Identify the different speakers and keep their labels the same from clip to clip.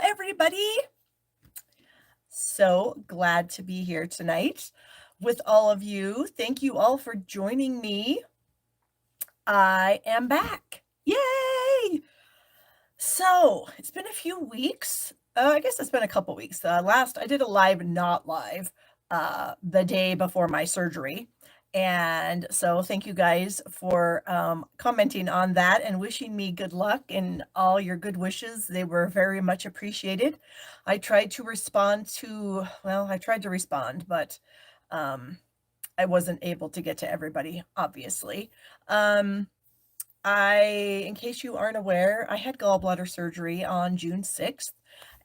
Speaker 1: everybody. So glad to be here tonight with all of you. Thank you all for joining me. I am back. Yay! So it's been a few weeks. I guess it's been a couple weeks. Last I did a live, not live, the day before my surgery. And so thank you guys for commenting on that and wishing me good luck and all your good wishes. They were very much appreciated. I tried to respond, but I wasn't able to get to everybody, obviously. In case you aren't aware, I had gallbladder surgery on June 6th.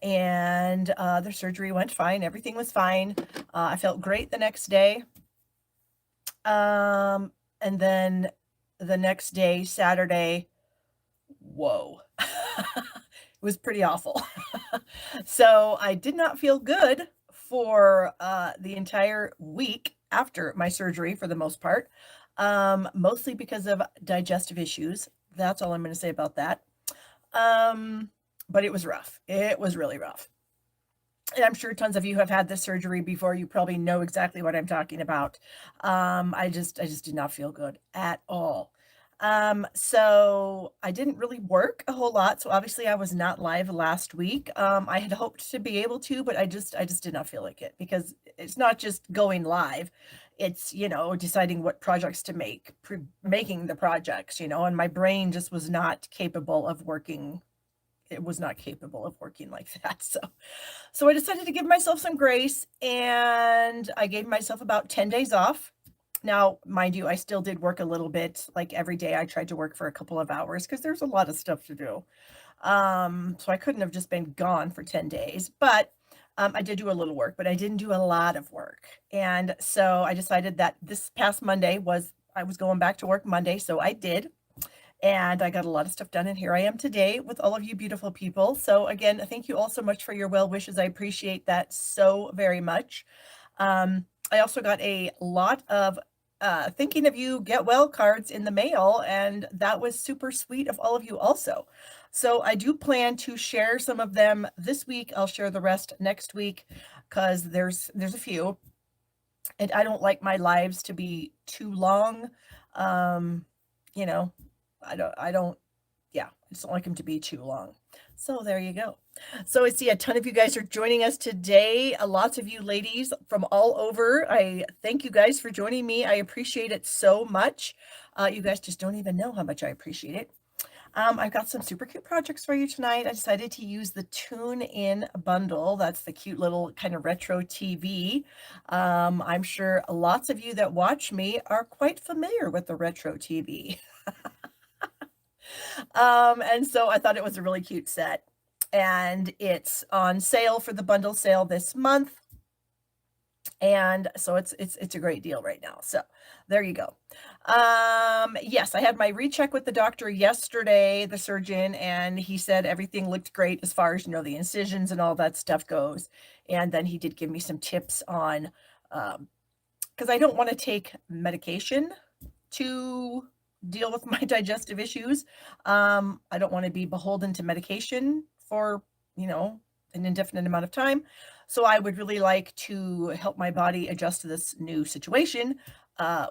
Speaker 1: And the surgery went fine. Everything was fine. I felt great the next day. And then the next day, Saturday, whoa, it was pretty awful. So I did not feel good for the entire week after my surgery for the most part, mostly because of digestive issues. That's all I'm going to say about that. But it was rough. It was really rough. And I'm sure tons of you have had this surgery before. You probably know exactly what I'm talking about. I just did not feel good at all. So I didn't really work a whole lot. So obviously I was not live last week. I had hoped to be able to, but I just did not feel like it, because it's not just going live. It's, deciding what projects to make, making the projects, and my brain just was not capable of working. It was not capable of working like that. So I decided to give myself some grace, and I gave myself about 10 days off. Now, mind you, I still did work a little bit. Like every day I tried to work for a couple of hours because there's a lot of stuff to do. So I couldn't have just been gone for 10 days, but I did do a little work, but I didn't do a lot of work. And so I decided that this past Monday I was going back to work Monday. So I did. And I got a lot of stuff done, and here I am today with all of you beautiful people. So again, thank you all so much for your well wishes. I appreciate that so very much. I also got a lot of thinking of you, get well cards in the mail, and that was super sweet of all of you also. So I do plan to share some of them this week. I'll share the rest next week, because there's a few, and I don't like my lives to be too long. I just don't like them to be too long. So there you go. So I see a ton of you guys are joining us today. Lots of you ladies from all over. I thank you guys for joining me. I appreciate it so much. You guys just don't even know how much I appreciate it. I've got some super cute projects for you tonight. I decided to use the Tune In bundle. That's the cute little kind of retro TV. I'm sure lots of you that watch me are quite familiar with the retro TV. And so I thought it was a really cute set, and it's on sale for the bundle sale this month. And so it's a great deal right now. So there you go. Yes, I had my recheck with the doctor yesterday, the surgeon, and he said everything looked great as far as, the incisions and all that stuff goes. And then he did give me some tips on, because I don't want to take medication to deal with my digestive issues. I don't want to be beholden to medication for, an indefinite amount of time. So I would really like to help my body adjust to this new situation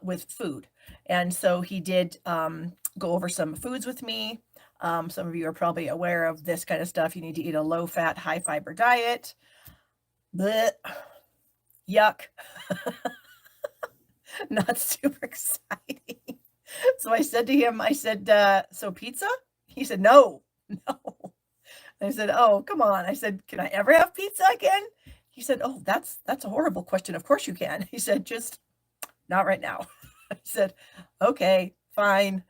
Speaker 1: with food. And so he did go over some foods with me. Some of you are probably aware of this kind of stuff. You need to eat a low-fat, high-fiber diet. Blech. Yuck. Not super exciting. So I said to him, so pizza? He said, no. I said, oh, come on. I said, can I ever have pizza again? He said, oh, that's a horrible question. Of course you can. He said, just not right now. I said, okay, fine.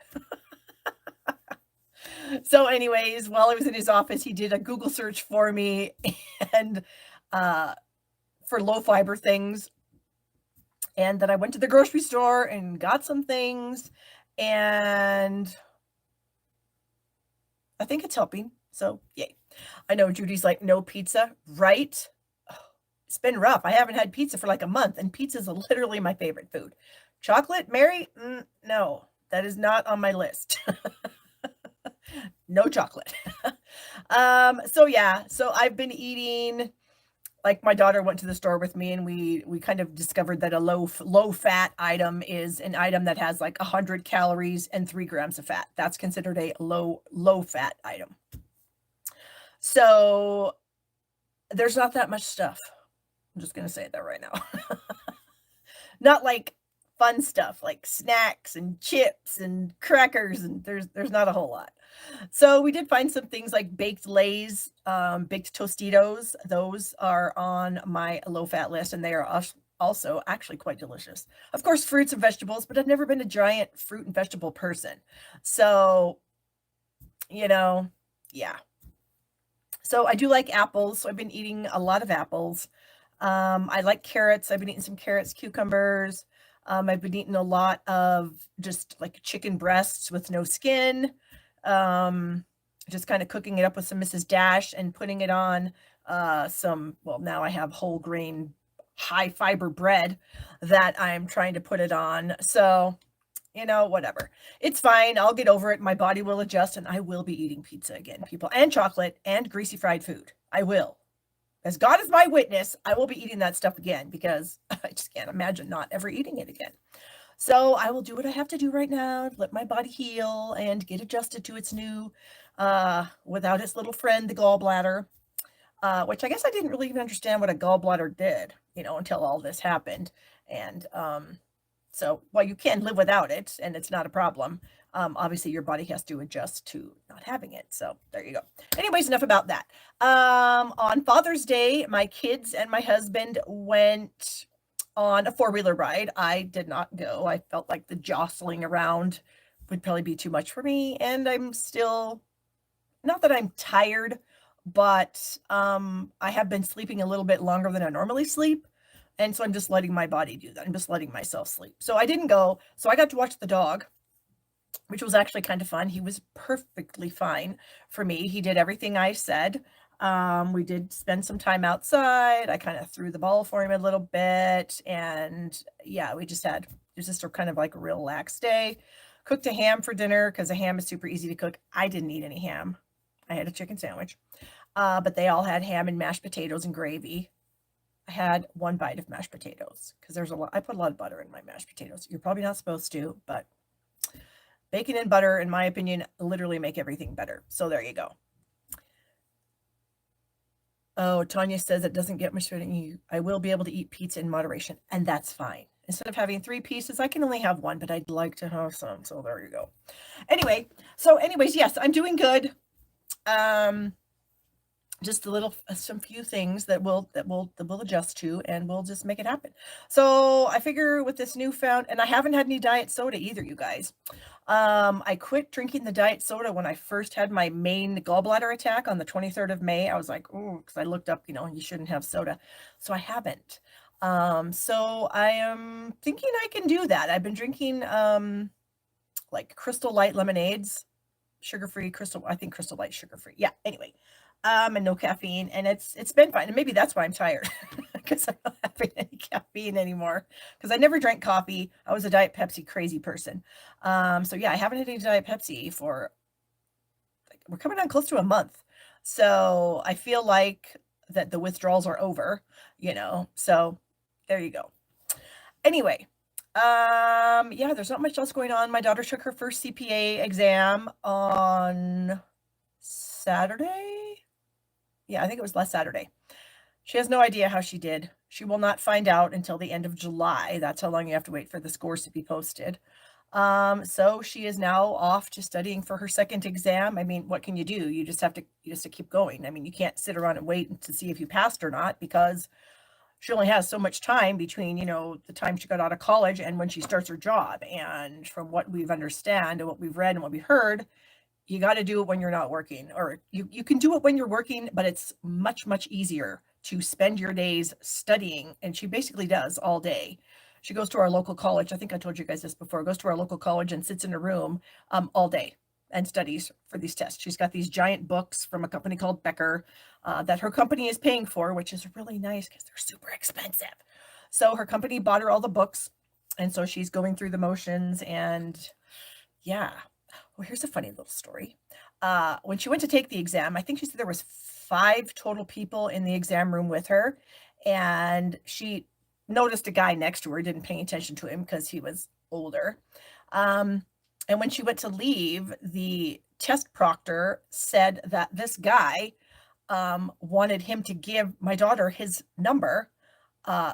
Speaker 1: So anyways, while I was in his office, he did a Google search for me and for low fiber things. And then I went to the grocery store and got some things, and I think it's helping. So yay. I know Judy's like, no pizza, right? Oh, it's been rough. I haven't had pizza for like a month, and pizza is literally my favorite food. Chocolate, Mary? No, that is not on my list. no chocolate. So yeah, so I've been eating, like my daughter went to the store with me and we kind of discovered that a low fat item is an item that has like 100 calories and 3 grams of fat. That's considered a low fat item. So there's not that much stuff. I'm just going to say that right now. Not like fun stuff like snacks and chips and crackers, and there's not a whole lot. So we did find some things like baked Lays, baked Tostitos. Those are on my low fat list, and they are also actually quite delicious. Of course, fruits and vegetables, but I've never been a giant fruit and vegetable person. So, yeah. So I do like apples. So I've been eating a lot of apples. I like carrots. I've been eating some carrots, cucumbers. I've been eating a lot of just like chicken breasts with no skin. Just kind of cooking it up with some Mrs. Dash and putting it on well, now I have whole grain, high fiber bread that I'm trying to put it on. So, whatever. It's fine. I'll get over it. My body will adjust and I will be eating pizza again, people, and chocolate and greasy fried food. I will. As God is my witness, I will be eating that stuff again because I just can't imagine not ever eating it again. So I will do what I have to do right now, let my body heal and get adjusted to its new, without its little friend, the gallbladder, which I guess I didn't really even understand what a gallbladder did, until all this happened. And so while you can live without it and it's not a problem, obviously your body has to adjust to not having it. So there you go. Anyways, enough about that. On Father's Day, my kids and my husband went on a 4-wheeler ride. I did not go. I felt like the jostling around would probably be too much for me. And I'm still, not that I'm tired, but I have been sleeping a little bit longer than I normally sleep. And so I'm just letting my body do that. I'm just letting myself sleep. So I didn't go. So I got to watch the dog, which was actually kind of fun. He was perfectly fine for me. He did everything I said. We did spend some time outside. I kind of threw the ball for him a little bit. And yeah, it was just a kind of like a real relaxed day. Cooked a ham for dinner because a ham is super easy to cook. I didn't eat any ham. I had a chicken sandwich. But they all had ham and mashed potatoes and gravy. I had one bite of mashed potatoes because I put a lot of butter in my mashed potatoes. You're probably not supposed to, but bacon and butter, in my opinion, literally make everything better. So there you go. Oh, Tanya says it doesn't get much better. I will be able to eat pizza in moderation, and that's fine. Instead of having 3 pieces, I can only have 1, but I'd like to have some. So there you go. Anyways, yes, I'm doing good. Just some few things that we'll adjust to, and we'll just make it happen. So I figure with this newfound, and I haven't had any diet soda either, you guys. I quit drinking the diet soda when I first had my main gallbladder attack on the 23rd of May. I was like, oh, because I looked up, you shouldn't have soda. So I haven't. So I am thinking I can do that. I've been drinking like Crystal Light lemonades, sugar-free Crystal. I think Crystal Light sugar-free. Yeah. Anyway. And no caffeine, and it's been fine. And maybe that's why I'm tired because I'm not having any caffeine anymore. Because I never drank coffee. I was a Diet Pepsi crazy person. So yeah, I haven't had any Diet Pepsi for we're coming on close to a month. So I feel like that the withdrawals are over, So there you go. Anyway, yeah, there's not much else going on. My daughter took her first CPA exam on Saturday. Yeah, I think it was last Saturday. She has no idea how she did. She will not find out until the end of July. That's how long you have to wait for the scores to be posted. So she is now off to studying for her second exam. I mean, what can you do? You just have to keep going. I mean, you can't sit around and wait to see if you passed or not because she only has so much time between, the time she got out of college and when she starts her job. And from what we've understand and what we've read and what we heard, you got to do it when you're not working, or you can do it when you're working, but it's much, much easier to spend your days studying. And she basically does all day. She goes to our local college. I think I told you guys this before. Goes to our local college and sits in a room all day and studies for these tests. She's got these giant books from a company called Becker that her company is paying for, which is really nice because they're super expensive. So her company bought her all the books. And so she's going through the motions, and yeah. Well, here's a funny little story. when she went to take the exam, I think she said there was 5 total people in the exam room with her, and she noticed a guy next to her, didn't pay attention to him because he was older. And when she went to leave, the test proctor said that this guy wanted him to give my daughter his number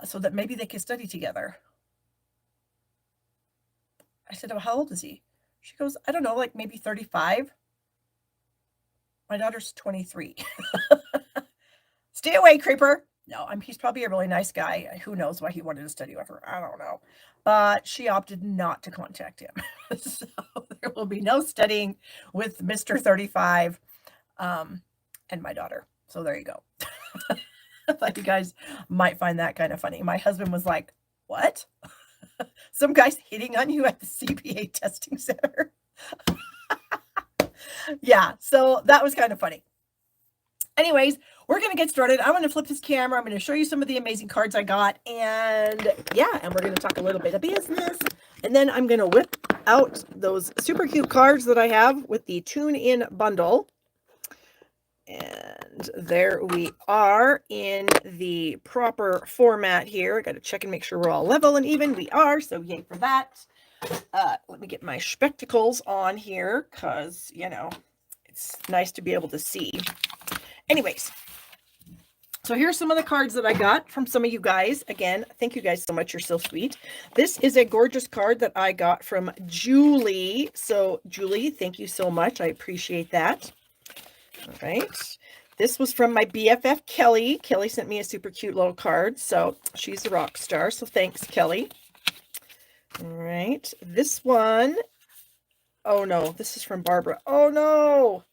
Speaker 1: so that maybe they could study together. I said, "Oh, how old is he?" She goes, "I don't know, like maybe 35. My daughter's 23. Stay away, creeper. No, he's probably a really nice guy. Who knows why he wanted to study with her? I don't know. But she opted not to contact him. So there will be no studying with Mr. 35 and my daughter. So there you go. I thought you guys might find that kind of funny. My husband was like, "What? Some guy's hitting on you at the CPA testing center?" Yeah, so that was kind of funny. Anyways, we're going to get started. I'm going to flip this camera. I'm going to show you some of the amazing cards I got. And yeah, and we're going to talk a little bit of business. And then I'm going to whip out those super cute cards that I have with the tune-in bundle. And there we are in the proper format here. I got to check and make sure we're all level and even. We are, so yay for that. Let me get my spectacles on here because, you know, it's nice to be able to see. Anyways, so here's some of the cards that I got from some of you guys. Again, thank you guys so much. You're so sweet. This is a gorgeous card that I got from Julie. So Julie, thank you so much. I appreciate that. All right. This was from my BFF, Kelly. Kelly sent me a super cute little card. So she's a rock star. So thanks, Kelly. All right. This one. Oh, no. This is from Barbara. Oh, no.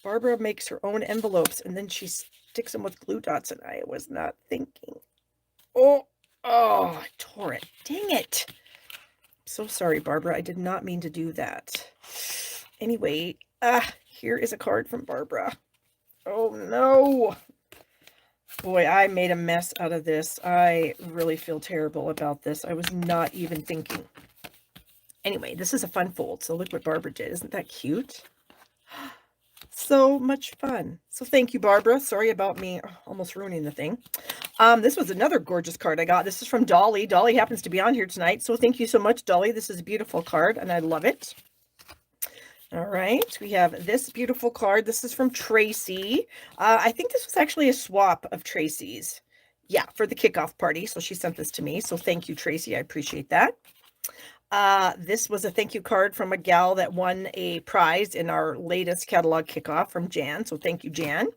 Speaker 1: Barbara makes her own envelopes, and then she sticks them with glue dots, and I was not thinking. Oh, I tore it. Dang it. So sorry, Barbara. I did not mean to do that. Anyway, here is a card from Barbara. Oh, no. Boy, I made a mess out of this. I really feel terrible about this. I was not even thinking. Anyway, this is a fun fold. So look what Barbara did. Isn't that cute? So much fun. So thank you, Barbara. Sorry about me almost ruining the thing. This was another gorgeous card I got. This is from Dolly. Dolly happens to be on here tonight. So thank you so much, Dolly. This is a beautiful card, and I love it. All right, we have this beautiful card. This is from Tracy. I think this was actually a swap of Tracy's. Yeah, for the kickoff party. So she sent this to me. So thank you, Tracy. I appreciate that. This was a thank you card from a gal that won a prize in our latest catalog kickoff from Jan. So thank you, Jan.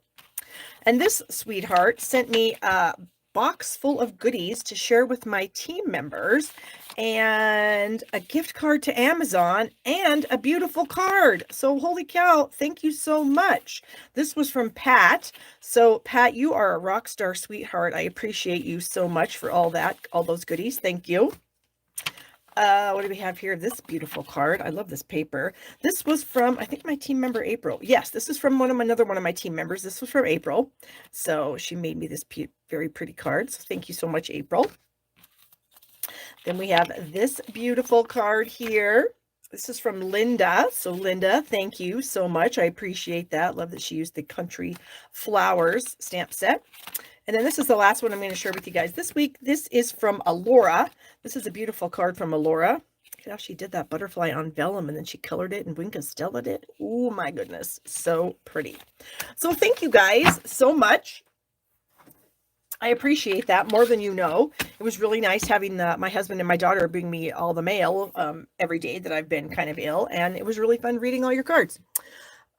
Speaker 1: And this sweetheart sent me a box full of goodies to share with my team members, and a gift card to Amazon, and a beautiful card. So holy cow, thank you so much. This was from Pat. So Pat, you are a rock star, sweetheart. I appreciate you so much for all that, all those goodies. Thank you. What do we have here? This beautiful card. I love this paper. This was from, I think, my team member April. Yes, this is from another one of my team members. This was from April. So she made me this very pretty card. So thank you so much, April. Then we have this beautiful card here. This is from Linda. So Linda, thank you so much. I appreciate that. Love that she used the Country Flowers stamp set. And then this is the last one I'm going to share with you guys this week. This is from Alora. This is a beautiful card from Alora. Look at how she did that butterfly on vellum, and then she colored it and Wink Stella'd it. Oh my goodness, so pretty. So thank you guys so much. I appreciate that more than you know. It was really nice having my husband and my daughter bring me all the mail every day that I've been kind of ill, and it was really fun reading all your cards.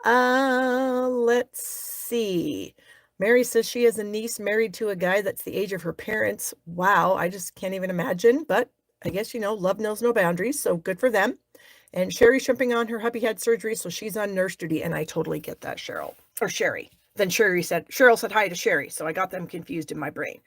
Speaker 1: Let's see. Mary says she has a niece married to a guy that's the age of her parents. Wow, I just can't even imagine. But I guess, you know, love knows no boundaries, so good for them. And Sherry's jumping on her hubby had surgery, so she's on nurse duty, and I totally get that, Cheryl. Or Sherry. Then Cheryl said hi to Sherry, so I got them confused in my brain.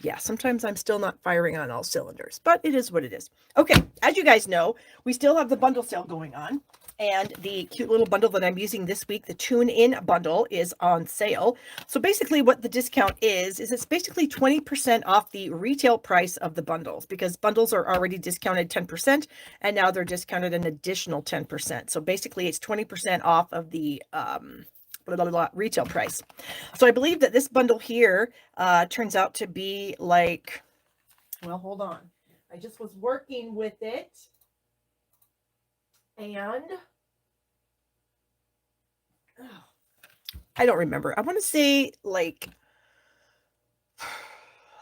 Speaker 1: Yeah, sometimes I'm still not firing on all cylinders, but it is what it is. Okay, as you guys know, we still have the bundle sale going on. And the cute little bundle that I'm using this week, the Tune-In bundle, is on sale. So basically what the discount is it's basically 20% off the retail price of the bundles, because bundles are already discounted 10%, and now they're discounted an additional 10%. So basically it's 20% off of the retail price. So I believe that this bundle here turns out to be like, well, hold on. I just was working with it. And I don't remember. I want to say like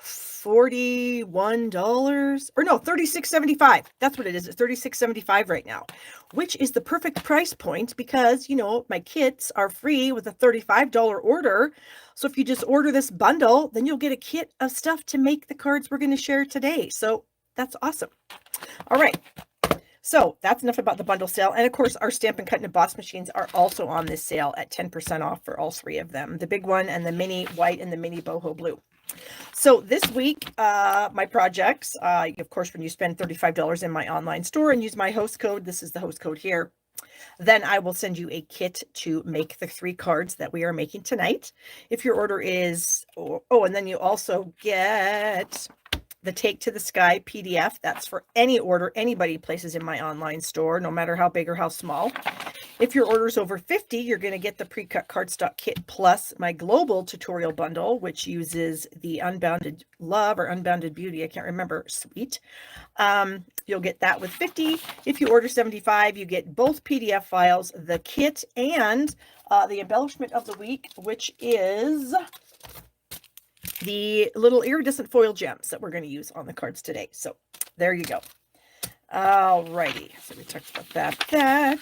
Speaker 1: $41 or no, $36.75. That's what it is. It's $36.75 right now, which is the perfect price point because, you know, my kits are free with a $35 order. So if you just order this bundle, then you'll get a kit of stuff to make the cards we're going to share today. So that's awesome. All right. So that's enough about the bundle sale. And of course, our Stampin' Cut and Emboss machines are also on this sale at 10% off for all three of them. The big one and the mini white and the mini boho blue. So this week, my projects, of course, when you spend $35 in my online store and use my host code, this is the host code here, then I will send you a kit to make the 3 cards that we are making tonight. If your order is, and then you also get the Take to the Sky PDF. That's for any order anybody places in my online store, no matter how big or how small. If your order is over 50, you're going to get the Precut Cardstock Kit plus my global tutorial bundle, which uses the Unbounded Love or Unbounded Beauty, I can't remember, suite. You'll get that with 50. If you order 75, you get both PDF files, the kit, and the embellishment of the week, which is the little iridescent foil gems that we're going to use on the cards today. So there you go. All righty. So we talked about that.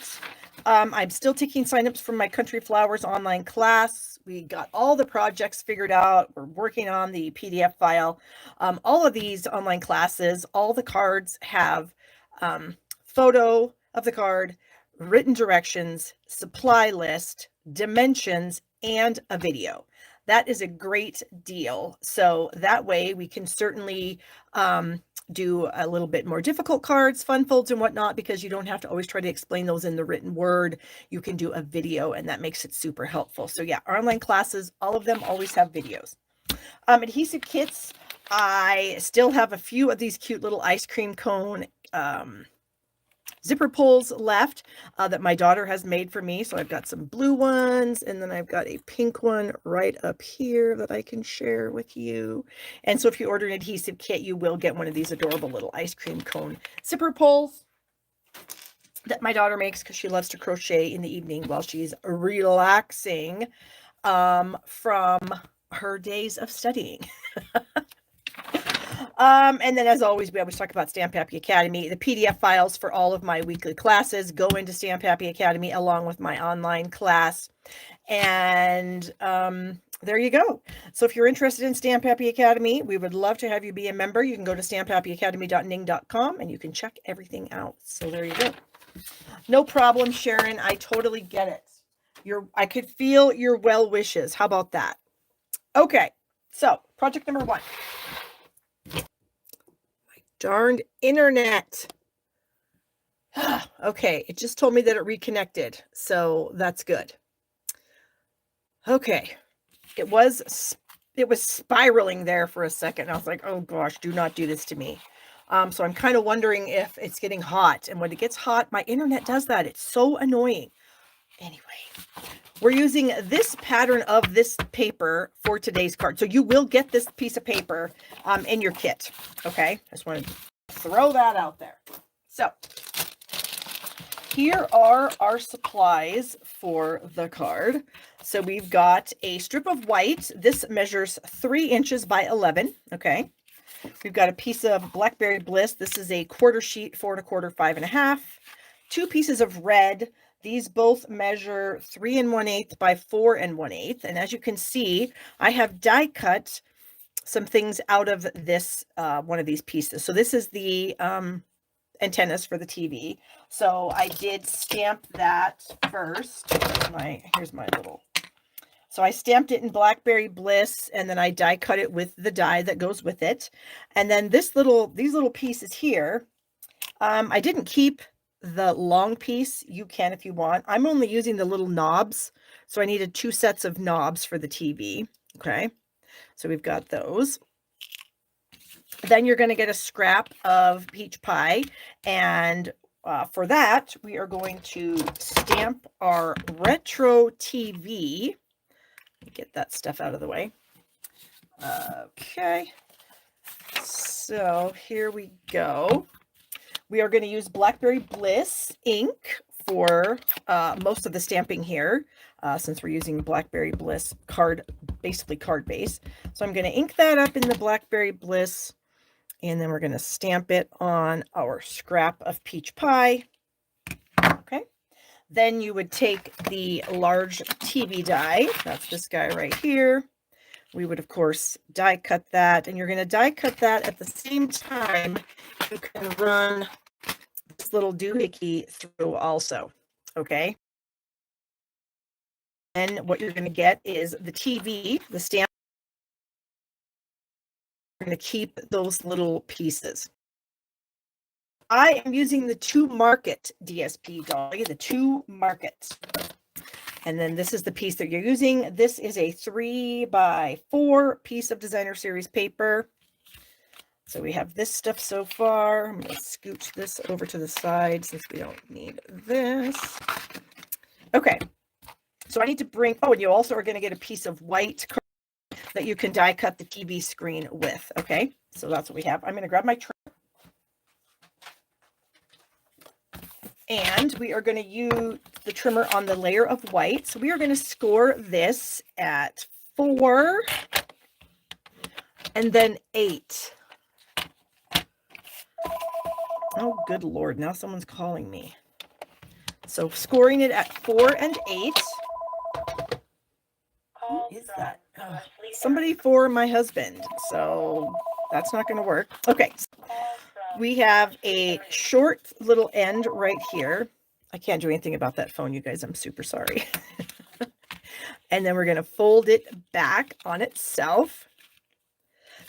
Speaker 1: I'm still taking signups from my Country Flowers online class. We got all the projects figured out. We're working on the PDF file. All of these online classes, all the cards have photo of the card, written directions, supply list, dimensions, and a video. That is a great deal. So that way we can certainly do a little bit more difficult cards, fun folds and whatnot, because you don't have to always try to explain those in the written word. You can do a video and that makes it super helpful. So yeah, our online classes, all of them always have videos. Adhesive kits. I still have a few of these cute little ice cream cone zipper pulls left that my daughter has made for me. So I've got some blue ones, and then I've got a pink one right up here that I can share with you. And so if you order an adhesive kit, you will get one of these adorable little ice cream cone zipper pulls that my daughter makes because she loves to crochet in the evening while she's relaxing from her days of studying. And then as always, we always talk about Stamp Happy Academy. The PDF files for all of my weekly classes go into Stamp Happy Academy along with my online class. And there you go. So if you're interested in Stamp Happy Academy, we would love to have you be a member. You can go to stamphappyacademy.ning.com and you can check everything out. So there you go. No problem, Sharon. I totally get it. I could feel your well wishes. How about that? Okay. So project number 1. Darned internet. Okay, it just told me that it reconnected, so that's good. Okay, it was spiraling there for a second. I was like, oh gosh, do not do this to me. So I'm kind of wondering if it's getting hot, and when it gets hot, my internet does that. It's so annoying. Anyway, we're using this pattern of this paper for today's card. So you will get this piece of paper in your kit. Okay, I just want to throw that out there. So here are our supplies for the card. So we've got a strip of white. This measures 3 inches by 11. Okay. We've got a piece of Blackberry Bliss. This is a quarter sheet, 4 1/4, 5 1/2. 2 pieces of red. These both measure 3 1/8 by 4 1/8. And as you can see, I have die cut some things out of this, one of these pieces. So this is the antennas for the TV. So I did stamp that first. Here's my little, so I stamped it in Blackberry Bliss, and then I die cut it with the die that goes with it. And then these little pieces here, I didn't keep the long piece, you can if you want. I'm only using the little knobs, so I needed 2 sets of knobs for the TV, okay? So we've got those. Then you're gonna get a scrap of peach pie, and for that, we are going to stamp our retro TV. Get that stuff out of the way. Okay, so here we go. We are going to use Blackberry Bliss ink for most of the stamping here, since we're using Blackberry Bliss basically card base. So I'm going to ink that up in the Blackberry Bliss, and then we're going to stamp it on our scrap of peach pie. Okay. Then you would take the large TV die. That's this guy right here. We would, of course, die cut that, and you're going to die cut that at the same time you can run this little doohickey through also, okay? And what you're going to get is the TV, the stamp. We're going to keep those little pieces. I am using the 2 Market DSP dolly, the 2 Market. And then this is the piece that you're using. This is a 3x4 piece of designer series paper. So we have this stuff so far. I'm going to scooch this over to the side since we don't need this. Okay. So I need to bring, oh, and you also are going to get a piece of white that you can die cut the TV screen with. Okay. So that's what we have. I'm going to grab my trim. And we are going to use the trimmer on the layer of white. So we are going to score this at 4 and then 8. Oh, good Lord. Now someone's calling me. So scoring it at 4 and 8. Who is that? Oh, somebody for my husband. So that's not going to work. Okay. We have a short little end right here. I can't do anything about that phone, you guys. I'm super sorry. And then we're going to fold it back on itself.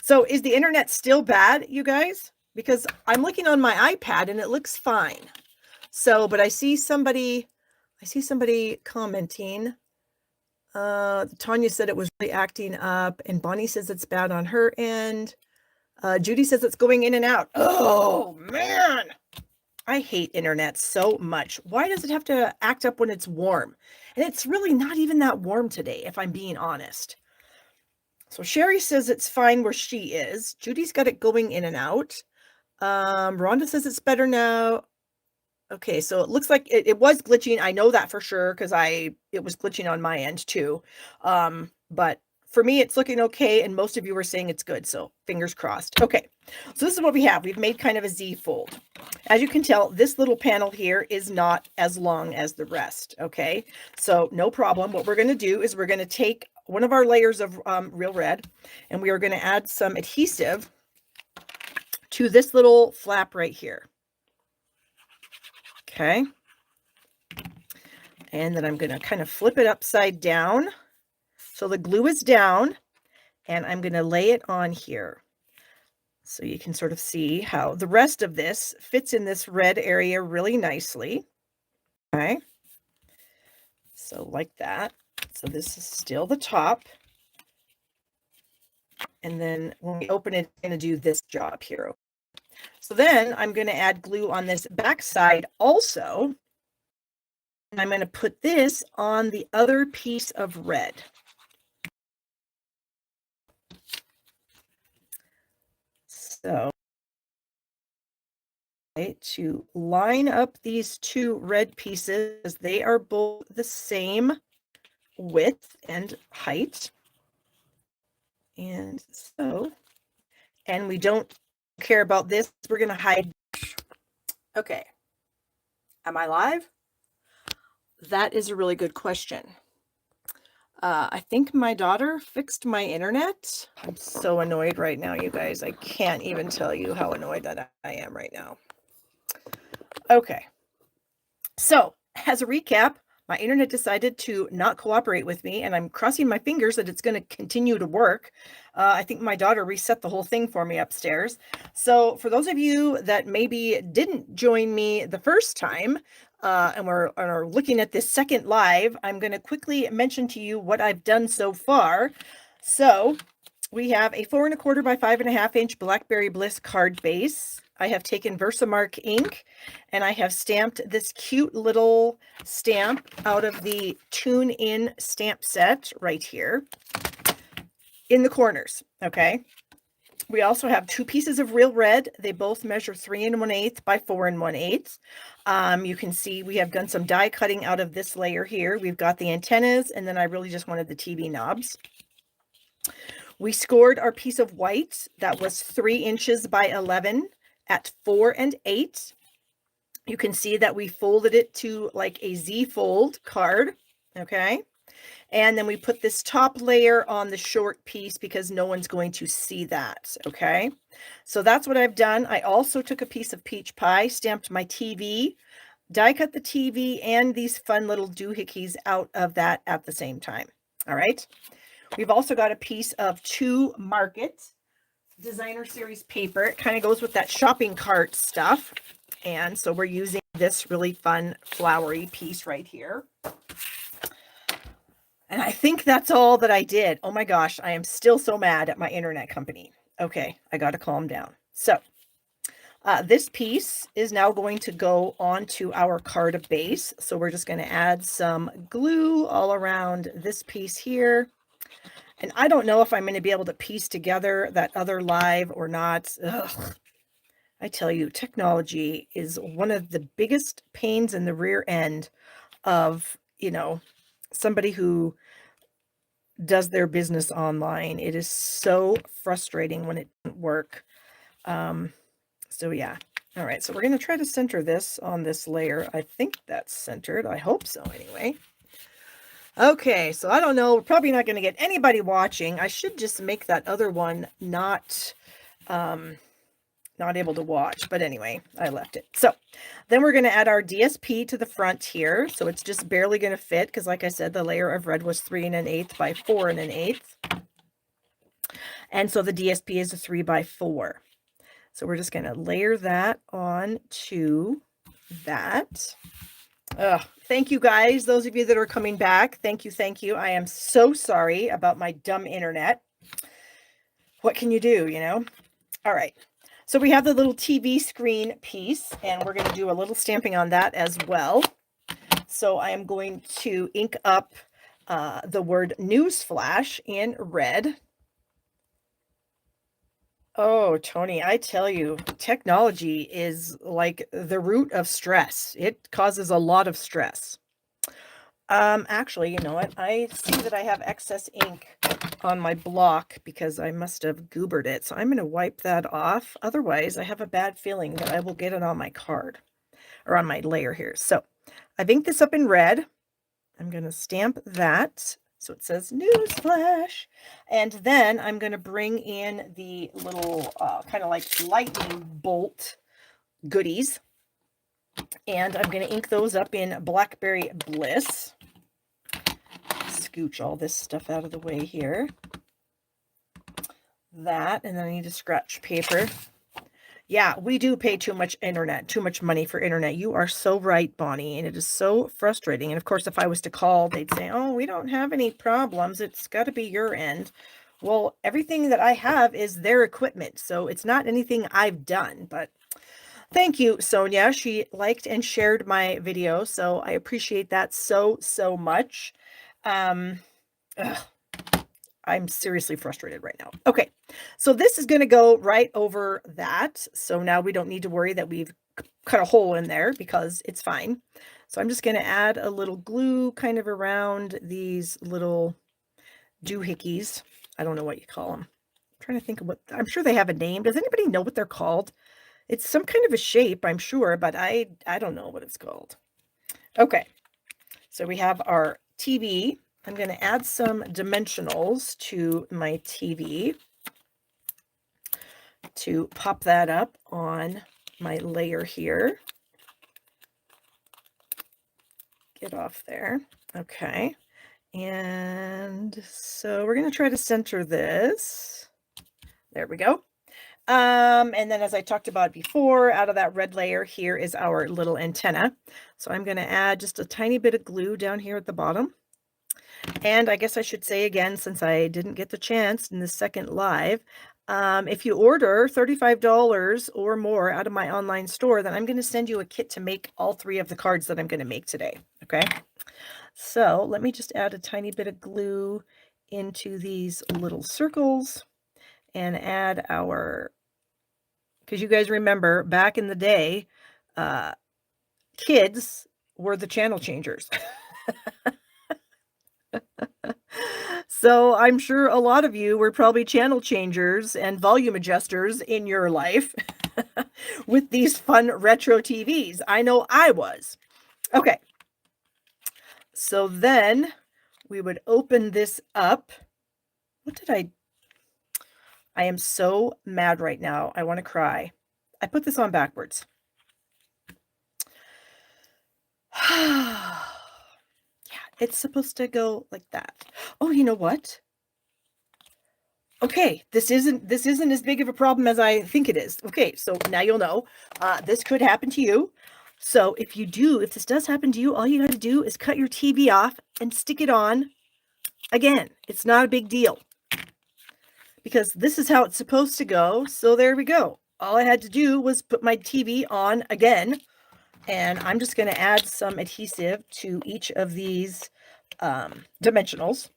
Speaker 1: So is the internet still bad, you guys? Because I'm looking on my iPad and it looks fine. So, but I see somebody commenting. Tanya said it was really acting up, and Bonnie says it's bad on her end. Judy says it's going in and out. Oh, man. I hate internet so much. Why does it have to act up when it's warm? And it's really not even that warm today, if I'm being honest. So Sherry says it's fine where she is. Judy's got it going in and out. Rhonda says it's better now. Okay, so it looks like it was glitching. I know that for sure because it was glitching on my end too. But for me, it's looking okay, and most of you were saying it's good, so fingers crossed. Okay, so this is what we have. We've made kind of a Z fold. As you can tell, this little panel here is not as long as the rest, okay? So no problem. What we're going to do is we're going to take one of our layers of Real Red, and we are going to add some adhesive to this little flap right here. Okay. And then I'm going to kind of flip it upside down. So the glue is down, and I'm going to lay it on here. So you can sort of see how the rest of this fits in this red area really nicely. Okay. So like that. So this is still the top. And then when we open it, it's going to do this job here. So then I'm going to add glue on this back side also. And I'm going to put this on the other piece of red. So to line up these 2 red pieces, they are both the same width and height. And so, and we don't care about this. We're going to hide. Okay. Am I live? That is a really good question. I think my daughter fixed my internet. I'm so annoyed right now, you guys. I can't even tell you how annoyed that I am right now. Okay. So, as a recap, my internet decided to not cooperate with me, and I'm crossing my fingers that it's going to continue to work. I think my daughter reset the whole thing for me upstairs. So for those of you that maybe didn't join me the first time, and are looking at this second live, I'm going to quickly mention to you what I've done so far. So we have a 4 1/4 by 5 1/2 inch Blackberry Bliss card base. I have taken Versamark ink and I have stamped this cute little stamp out of the Tune In stamp set right here in the corners. Okay. We also have 2 pieces of real red. They both measure 3 1/8 by 4 1/8. You can see we have done some die cutting out of this layer here. We've got the antennas, and then I really just wanted the TV knobs. We scored our piece of white that was 3 inches by 11 at 4 1/8. You can see that we folded it to like a Z fold card. Okay. And then we put this top layer on the short piece because no one's going to see that. Okay. So that's what I've done. I also took a piece of peach pie, stamped my TV, die cut the TV and these fun little doohickeys out of that at the same time. All right. We've also got a piece of 2 Market Designer Series paper. It kind of goes with that shopping cart stuff. And so we're using this really fun flowery piece right here. And I think that's all that I did. Oh my gosh, I am still so mad at my internet company. Okay, I got to calm down. So this piece is now going to go onto our card base. So we're just going to add some glue all around this piece here. And I don't know if I'm going to be able to piece together that other live or not. Ugh. I tell you, technology is one of the biggest pains in the rear end of, somebody who does their business online. It is so frustrating when it doesn't work. So yeah. All right. So we're going to try to center this on this layer. I think that's centered. I hope so anyway. Okay, so I don't know. We're probably not going to get anybody watching. I should just make that other one not able to watch. But anyway, I left it. So then we're going to add our DSP to the front here. So it's just barely going to fit because, like I said, the layer of red was 3 1/8 by 4 1/8. And so the DSP is a 3 by 4. So we're just going to layer that on to that. Thank you guys, those of you that are coming back. Thank you, thank you. I am so sorry about my dumb internet. What can you do, All right. So we have the little TV screen piece, and we're going to do a little stamping on that as well. So I am going to ink up the word newsflash in red. Oh, Tony, I tell you, technology is like the root of stress. It causes a lot of stress. Actually, you know what? I see that I have excess ink on my block because I must have goobered it. So I'm going to wipe that off. Otherwise, I have a bad feeling that I will get it on my card or on my layer here. So I've inked this up in red. I'm going to stamp that. So it says newsflash. And then I'm going to bring in the little kind of like lightning bolt goodies. And I'm going to ink those up in Blackberry Bliss. Scooch all this stuff out of the way here. That, and then I need to scratch paper. Yeah, we do pay too much money for internet. You are so right, Bonnie, and it is so frustrating. And of course, if I was to call, they'd say, oh, we don't have any problems. It's got to be your end. Well, everything that I have is their equipment, so it's not anything I've done. But thank you, Sonia. She liked and shared my video, so I appreciate that so much. I'm seriously frustrated right now. Okay, so this is going to go right over that. So now we don't need to worry that we've cut a hole in there because it's fine. So I'm just going to add a little glue kind of around these little doohickeys. I don't know what you call them. I'm trying to think of what, I'm sure they have a name. Does anybody know what they're called? It's some kind of a shape, I'm sure, but I don't know what it's called. Okay, so we have our TV. I'm going to add some dimensionals to my TV to pop that up on my layer here. it off there. Okay. And so we're going to try to center this. There we go. And then as I talked about before, out of that red layer here is our little antenna. So I'm going to add just a tiny bit of glue down here at the bottom. And I guess I should say again, since I didn't get the chance in the second live, if you order $35 or more out of my online store, then I'm going to send you a kit to make all 3 of the cards that I'm going to make today. Okay. So let me just add a tiny bit of glue into these little circles and add our, because you guys remember back in the day, kids were the channel changers. So I'm sure a lot of you were probably channel changers and volume adjusters in your life with these fun retro TVs. I know I was. Okay. So then we would open this up. What did I am so mad right now. I want to cry. I put this on backwards. Yeah, it's supposed to go like that. Oh, you know what? Okay, this isn't as big of a problem as I think it is. Okay, so now you'll know. This could happen to you. So if this does happen to you, all you got to do is cut your TV off and stick it on again. It's not a big deal, because this is how it's supposed to go. So there we go. All I had to do was put my TV on again, and I'm just going to add some adhesive to each of these dimensionals.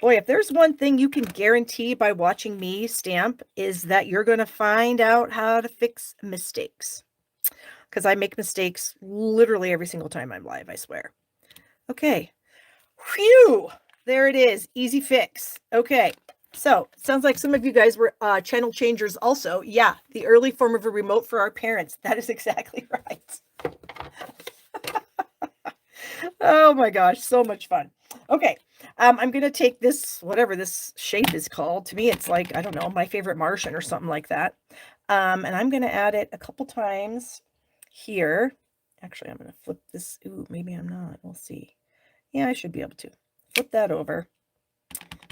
Speaker 1: Boy, if there's one thing you can guarantee by watching me stamp, is that you're going to find out how to fix mistakes. Because I make mistakes literally every single time I'm live, I swear. Okay. Phew! There it is. Easy fix. Okay. So, sounds like some of you guys were channel changers also. Yeah, the early form of a remote for our parents. That is exactly right. Oh my gosh, so much fun. Okay. I'm going to take this, whatever this shape is called. To me, it's like, I don't know, my favorite Martian or something like that. And I'm going to add it a couple times here. Actually, I'm going to flip this. Ooh, maybe I'm not. We'll see. Yeah, I should be able to flip that over.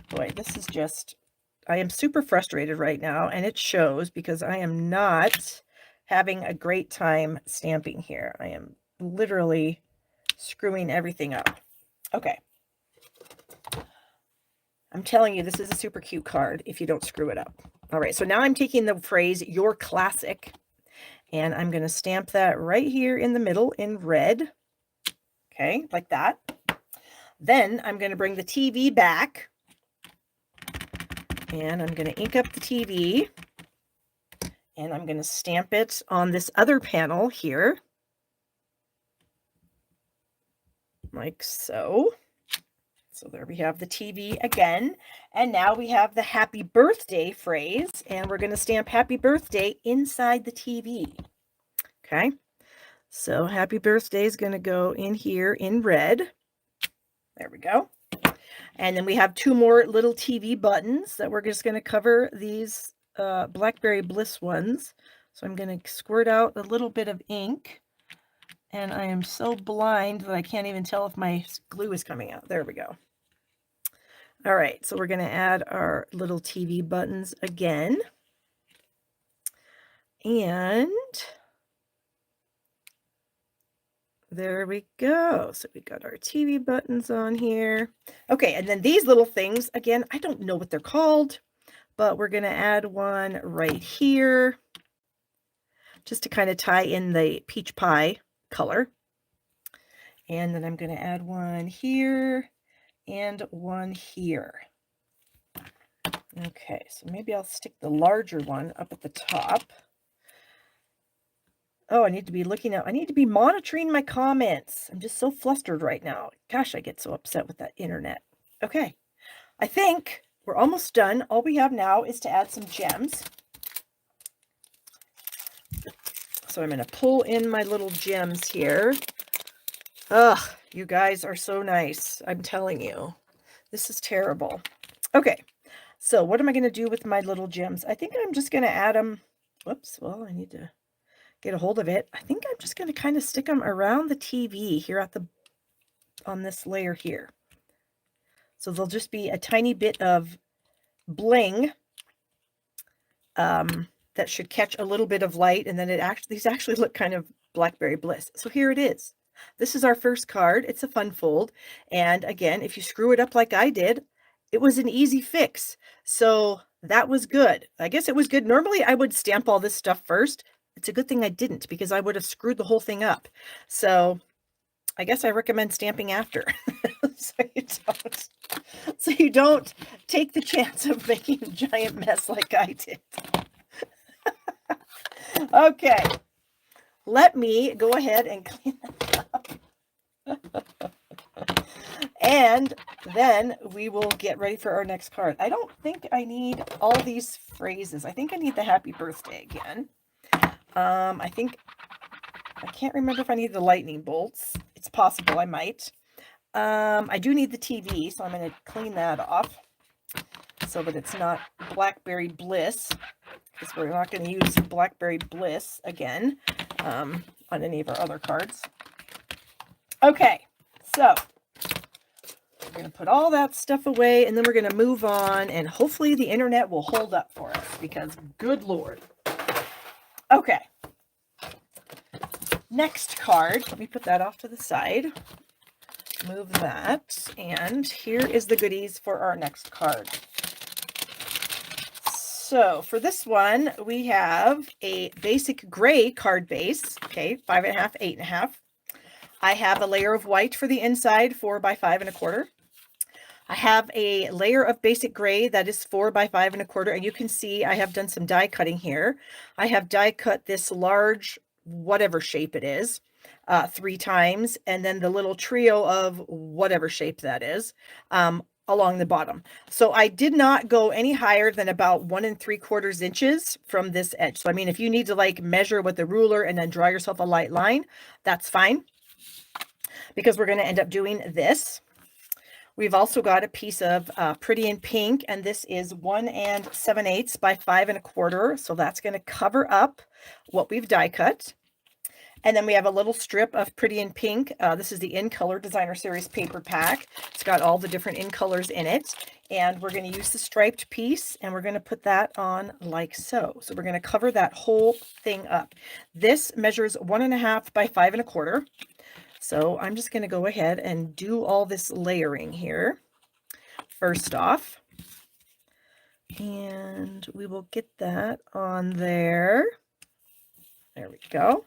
Speaker 1: Boy, this is just, I am super frustrated right now, and it shows because I am not having a great time stamping here. I am literally screwing everything up. Okay. I'm telling you, this is a super cute card if you don't screw it up. All right, so now I'm taking the phrase, "Your classic," and I'm going to stamp that right here in the middle in red. Okay, like that. Then I'm going to bring the TV back, and I'm going to ink up the TV, and I'm going to stamp it on this other panel here, like so. So there we have the TV again. And now we have the happy birthday phrase, and we're going to stamp happy birthday inside the TV. Okay. So happy birthday is going to go in here in red. There we go. And then we have 2 more little TV buttons that we're just going to cover these Blackberry Bliss ones. So I'm going to squirt out a little bit of ink. And I am so blind that I can't even tell if my glue is coming out. There we go. All right, so we're going to add our little TV buttons again. And there we go. So we got our TV buttons on here. Okay, and then these little things, again, I don't know what they're called, but we're going to add one right here just to kind of tie in the peach pie color. And then I'm going to add one here and one here. Okay, so maybe I'll stick the larger one up at the top. Oh, I need to be looking at, I need to be monitoring my comments. I'm just so flustered right now. Gosh, I get so upset with that internet. Okay, I think we're almost done. All we have now is to add some gems. So I'm going to pull in my little gems here. Ugh, you guys are so nice. I'm telling you, this is terrible. Okay, so what am I going to do with my little gems? I think I'm just going to add them. Whoops, well, I need to get a hold of it. I think I'm just going to kind of stick them around the TV here at the on this layer here. So there'll just be a tiny bit of bling that should catch a little bit of light, and then these actually look kind of Blackberry Bliss. So here it is. This is our first card. It's a fun fold, and again, if you screw it up like I did, it was an easy fix. So that was good. I guess it was good. Normally I would stamp all this stuff first. It's a good thing I didn't, because I would have screwed the whole thing up. So I guess I recommend stamping after. So you don't take the chance of making a giant mess like I did. Okay, let me go ahead and clean that up. And then we will get ready for our next card. I don't think I need all these phrases. I think I need the happy birthday again. I can't remember if I need the lightning bolts. It's possible I might. I do need the TV, so I'm going to clean that off so that it's not Blackberry Bliss, because we're not going to use Blackberry Bliss again on any of our other cards. Okay, so we're going to put all that stuff away, and then we're going to move on, and hopefully the internet will hold up for us, because good Lord. Okay. Next card, let me put that off to the side. Move that, and here is the goodies for our next card. So for this one, we have a basic gray card base, okay, 5.5, 8.5. I have a layer of white for the inside, 4 by 5 1/4. I have a layer of basic gray that is 4 by 5 1/4, and you can see I have done some die cutting here. I have die cut this large, whatever shape it is, 3 times, and then the little trio of whatever shape that is along the bottom. So I did not go any higher than about 1 3/4 inches from this edge. So I mean, if you need to like measure with the ruler and then draw yourself a light line, that's fine, because we're going to end up doing this. We've also got a piece of Pretty in Pink, and this is 1 7/8 by 5 1/4. So that's going to cover up what we've die cut. And then we have a little strip of Pretty in Pink. This is the In Color Designer Series paper pack. It's got all the different in colors in it. And we're going to use the striped piece, and we're going to put that on like so. So we're going to cover that whole thing up. This measures 1.5 by 5 1/4. So I'm just going to go ahead and do all this layering here first off. And we will get that on there. There we go.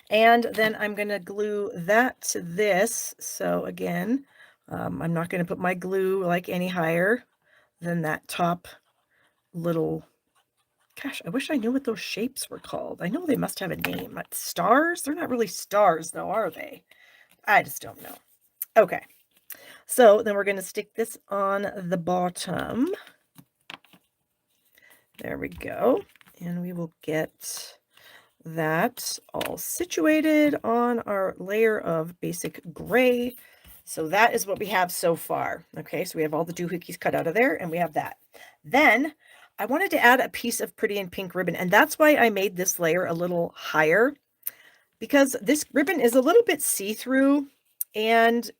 Speaker 1: And then I'm going to glue that to this. So again, I'm not going to put my glue like any higher than that top little, gosh, I wish I knew what those shapes were called. I know they must have a name. Like stars? They're not really stars though, are they? I just don't know. Okay. So then we're going to stick this on the bottom. There we go. And we will get that all situated on our layer of basic gray. So that is what we have so far. Okay, so we have all the doohickeys cut out of there, and we have that. Then I wanted to add a piece of Pretty in Pink ribbon, and that's why I made this layer a little higher, because this ribbon is a little bit see-through, and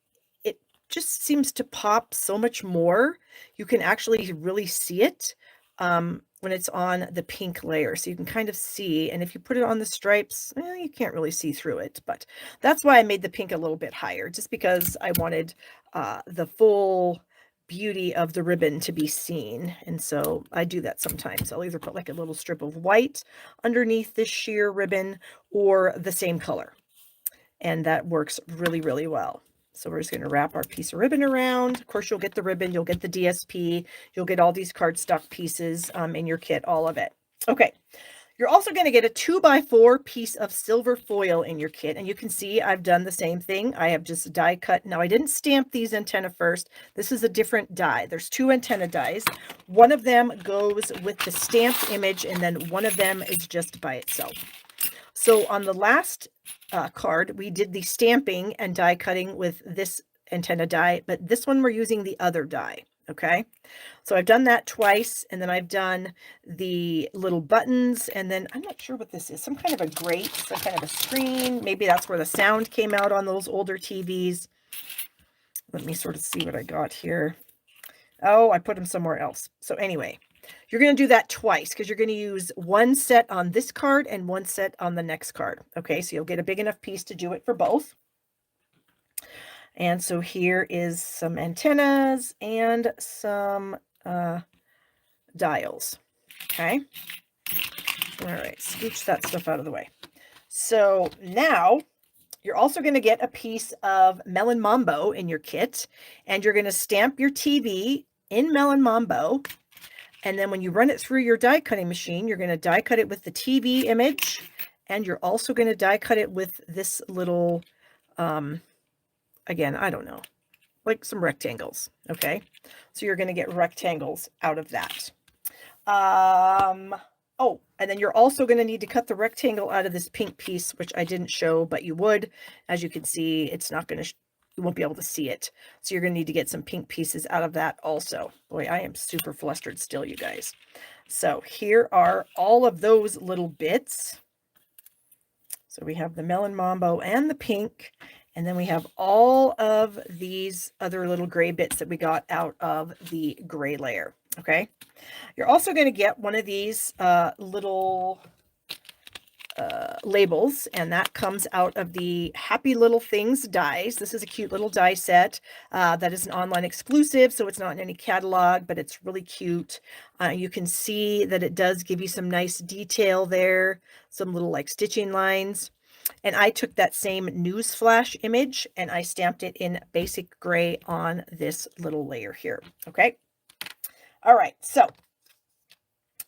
Speaker 1: it just seems to pop so much more. You can actually really see it when it's on the pink layer, so you can kind of see, and if you put it on the stripes, you can't really see through it, but that's why I made the pink a little bit higher, just because I wanted the full beauty of the ribbon to be seen. And so I do that sometimes. I'll either put like a little strip of white underneath this sheer ribbon or the same color, and that works really, really well. So we're just going to wrap our piece of ribbon around. Of course, you'll get the ribbon, you'll get the DSP, you'll get all these cardstock pieces in your kit, all of it. Okay, you're also going to get a 2x4 piece of silver foil in your kit. And you can see I've done the same thing. I have just die cut. Now, I didn't stamp these antenna first. This is a different die. There's 2 antenna dies. One of them goes with the stamped image, and then one of them is just by itself. So on the last card, we did the stamping and die cutting with this antenna die, but this one we're using the other die. Okay. So I've done that twice, and then I've done the little buttons, and then I'm not sure what this is, some kind of a grate, some kind of a screen. Maybe that's where the sound came out on those older TVs. Let me sort of see what I got here. Oh, I put them somewhere else. So anyway, you're going to do that twice because you're going to use one set on this card and one set on the next card. Okay, so you'll get a big enough piece to do it for both. And so here is some antennas and some dials. Okay. All right, scooch that stuff out of the way. So now you're also going to get a piece of Melon Mambo in your kit, and you're going to stamp your TV in Melon Mambo. And then when you run it through your die cutting machine, you're going to die cut it with the TV image, and you're also going to die cut it with this little, again, I don't know, like some rectangles. Okay. So you're going to get rectangles out of that. Oh, and then you're also going to need to cut the rectangle out of this pink piece, which I didn't show, but you would. As you can see, it's not going to, you won't be able to see it. So you're going to need to get some pink pieces out of that also. Boy, I am super flustered still, you guys. So here are all of those little bits. So we have the Melon Mambo and the pink, and then we have all of these other little gray bits that we got out of the gray layer. Okay. You're also going to get one of these little labels, and that comes out of the Happy Little Things dies. This is a cute little die set that is an online exclusive, so it's not in any catalog, but it's really cute. You can see that it does give you some nice detail there, some little like stitching lines. And I took that same newsflash image and I stamped it in basic gray on this little layer here. Okay. All right. So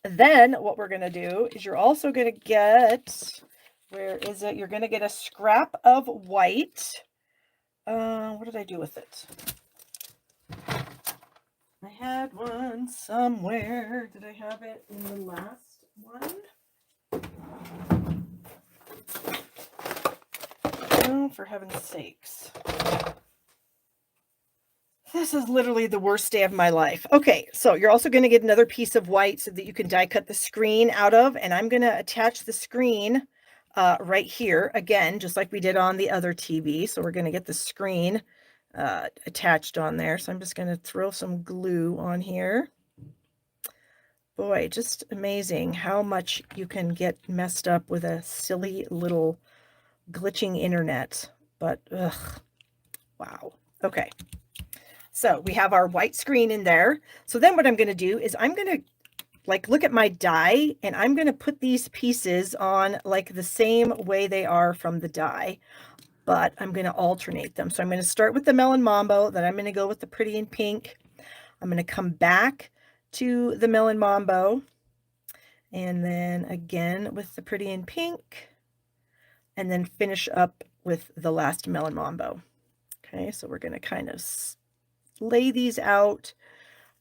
Speaker 1: then what we're going to do is you're also going to get, where is it? You're going to get a scrap of white. What did I do with it? I had one somewhere. Did I have it in the last one? Oh, for heaven's sakes. This is literally the worst day of my life. Okay, so you're also going to get another piece of white so that you can die cut the screen out of, and I'm going to attach the screen right here, again, just like we did on the other TV. So we're going to get the screen attached on there. So I'm just going to throw some glue on here. Boy, just amazing how much you can get messed up with a silly little glitching internet. But, ugh, wow. Okay. So we have our white screen in there. So then what I'm going to do is I'm going to like look at my die, and I'm going to put these pieces on like the same way they are from the die, but I'm going to alternate them. So I'm going to start with the Melon Mambo, then I'm going to go with the Pretty in Pink. I'm going to come back to the Melon Mambo, and then again with the Pretty in Pink, and then finish up with the last Melon Mambo. Okay, so we're going to kind of lay these out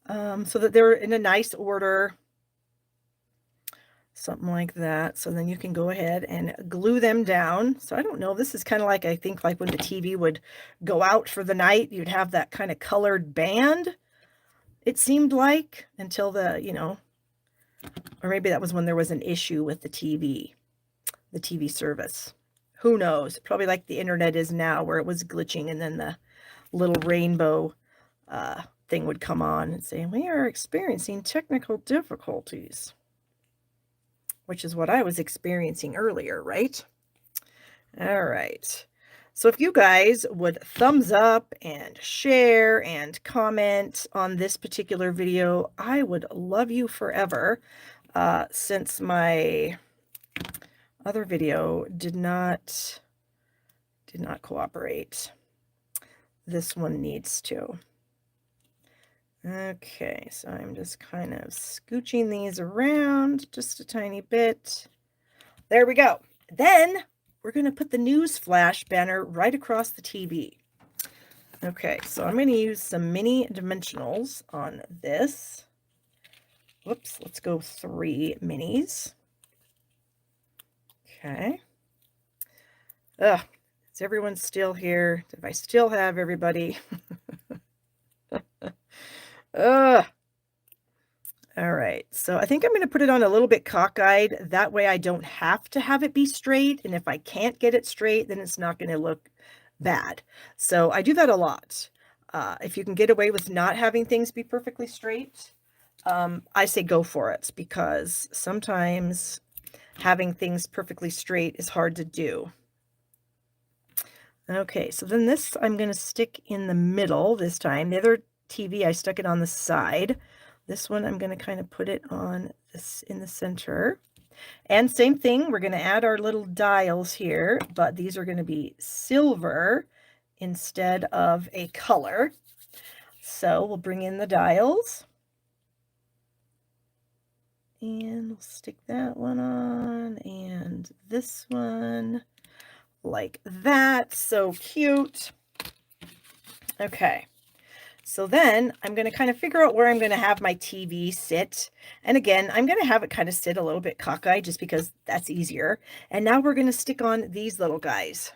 Speaker 1: so that they're in a nice order, something like that. So then you can go ahead and glue them down. So I don't know, this is kind of like, I think like when the TV would go out for the night, you'd have that kind of colored band, it seemed like, until the, you know, or maybe that was when there was an issue with the TV service. Who knows? Probably like the internet is now, where it was glitching and then the little rainbow thing would come on and say, we are experiencing technical difficulties, which is what I was experiencing earlier, right? All right. So if you guys would thumbs up and share and comment on this particular video, I would love you forever. Since my other video did not cooperate, this one needs to. Okay, so I'm just kind of scooching these around just a tiny bit. There we go. Then we're going to put the news flash banner right across the TV. Okay, so I'm going to use some mini dimensionals on this. Whoops, let's go 3 minis. Okay. Ugh, is everyone still here? If I still have everybody? Ugh. All right, so I think I'm gonna put it on a little bit cockeyed. That way I don't have to have it be straight, and if I can't get it straight, then it's not gonna look bad. So I do that a lot. If you can get away with not having things be perfectly straight, I say go for it, because sometimes having things perfectly straight is hard to do. Okay, so then this I'm gonna stick in the middle this time. The other TV, I stuck it on the side. This one, I'm gonna kind of put it on this in the center. And same thing, we're gonna add our little dials here, but these are gonna be silver instead of a color. So we'll bring in the dials. And we'll stick that one on, and this one like that. So cute. Okay. So then I'm going to kind of figure out where I'm going to have my TV sit. And again, I'm going to have it kind of sit a little bit cockeyed just because that's easier. And now we're going to stick on these little guys.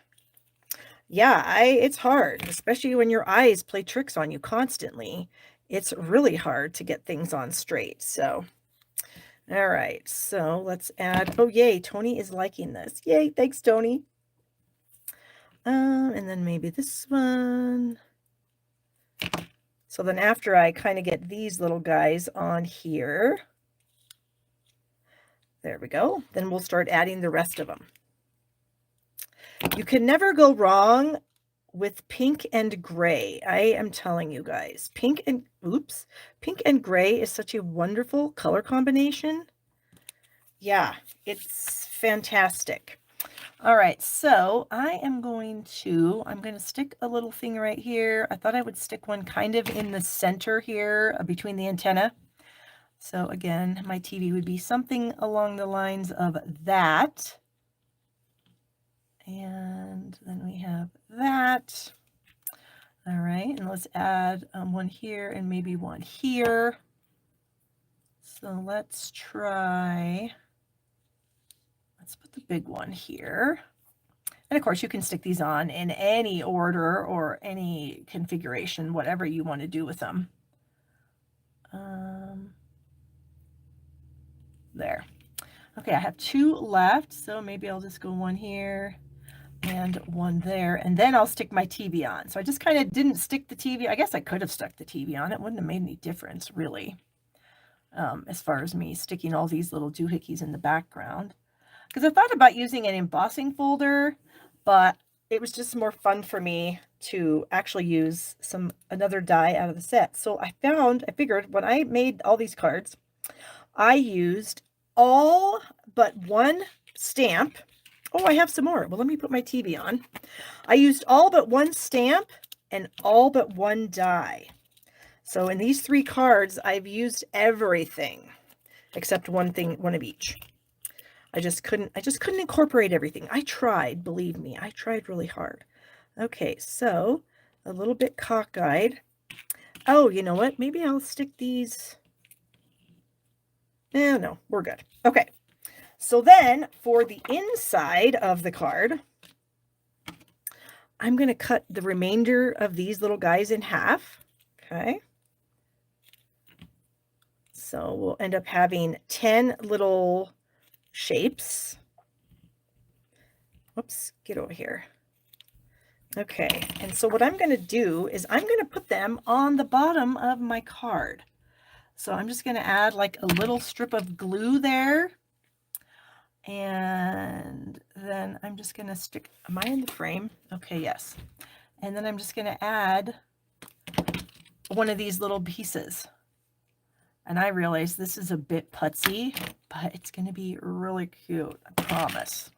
Speaker 1: Yeah, it's hard, especially when your eyes play tricks on you constantly. It's really hard to get things on straight. So, all right, so let's add, oh, yay, Tony is liking this. Yay, thanks, Tony. And then maybe this one. So then after I kind of get these little guys on here, there we go, then we'll start adding the rest of them. You can never go wrong with pink and gray. I am telling you guys, pink and gray is such a wonderful color combination. Yeah, it's fantastic. All right, so I'm going to stick a little thing right here. I thought I would stick one kind of in the center here between the antenna. So again, my TV would be something along the lines of that. And then we have that. All right, and let's add one here and maybe one here. So let's try, let's put the big one here. And of course, you can stick these on in any order or any configuration, whatever you want to do with them. There. Okay, I have 2 left, so maybe I'll just go one here and one there, and then I'll stick my TV on. So I just kind of didn't stick the TV. I guess I could have stuck the TV on. It wouldn't have made any difference, really, as far as me sticking all these little doohickeys in the background. Because I thought about using an embossing folder, but it was just more fun for me to actually use another die out of the set. So I figured when I made all these cards, I used all but one stamp. Oh, I have some more. Well, let me put my TV on. I used all but one stamp and all but one die. So in these 3 cards, I've used everything except one of each. I just couldn't incorporate everything. I tried, believe me, I tried really hard. Okay, so a little bit cockeyed. Oh, you know what? Maybe I'll stick these. No, we're good. Okay. So then for the inside of the card, I'm going to cut the remainder of these little guys in half. Okay. So we'll end up having 10 little shapes. Whoops, get over here. Okay, and so what I'm going to do is I'm going to put them on the bottom of my card. So I'm just going to add like a little strip of glue there. And then I'm just going to stick, am I in the frame? Okay, yes. And then I'm just going to add one of these little pieces. And I realize this is a bit putsy, but it's going to be really cute, I promise.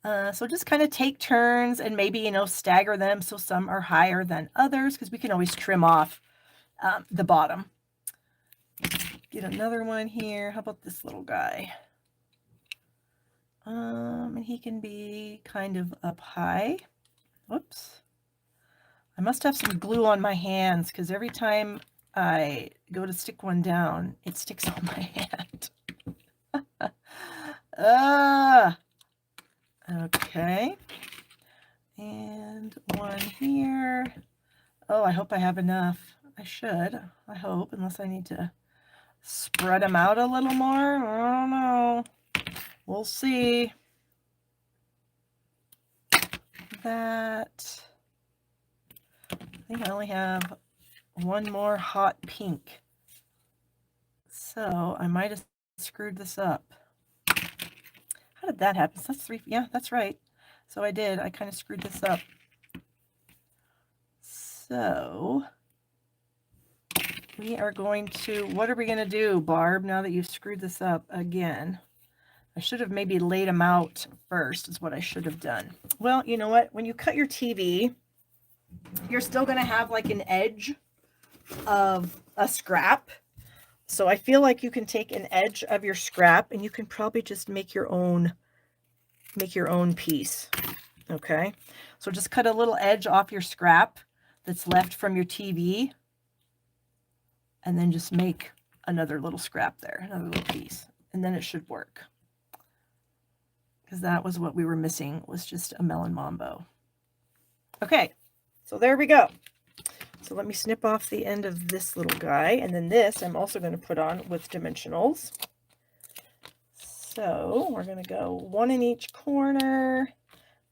Speaker 1: So just kind of take turns and maybe, you know, stagger them so some are higher than others, because we can always trim off the bottom. Get another one here. How about this little guy? And he can be kind of up high. Whoops. I must have some glue on my hands, because every time I go to stick one down, it sticks on my hand. Okay. And one here. Oh, I hope I have enough. I should should, I hope, unless I need to spread them out a little more. I don't know. We'll see. That, I think I only have one more hot pink. So I might have screwed this up. How did that happen? So that's 3. Yeah, that's right. So I did. I kind of screwed this up. So we are going to, what are we going to do, Barb, now that you've screwed this up again? I should have maybe laid them out first is what I should have done. Well, you know what? When you cut your TV, you're still going to have like an edge of a scrap. So I feel like you can take an edge of your scrap and you can probably just make your own piece. Okay. So just cut a little edge off your scrap that's left from your TV and then just make another little scrap there, another little piece, and then it should work. Because that was what we were missing, was just a melon mambo. Okay, so there we go. So let me snip off the end of this little guy, and then this I'm also going to put on with dimensionals. So we're going to go 1 in each corner,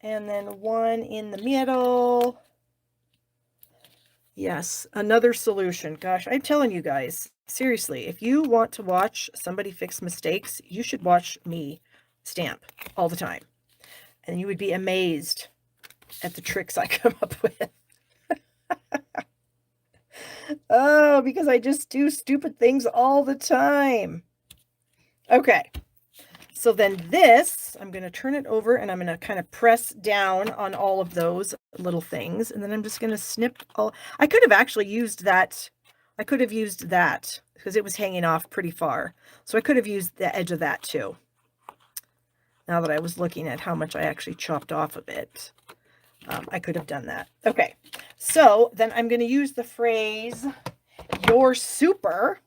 Speaker 1: and then 1 in the middle. Yes, another solution. Gosh, I'm telling you guys, seriously, if you want to watch somebody fix mistakes, you should watch me stamp all the time. And you would be amazed at the tricks I come up with. Oh, because I just do stupid things all the time. Okay. So then this, I'm going to turn it over and I'm going to kind of press down on all of those little things. And then I'm just going to snip all. I could have actually used that. I could have used that because it was hanging off pretty far. So I could have used the edge of that too. Now that I was looking at how much I actually chopped off of it, I could have done that. Okay. So then I'm going to use the phrase, "You're super,"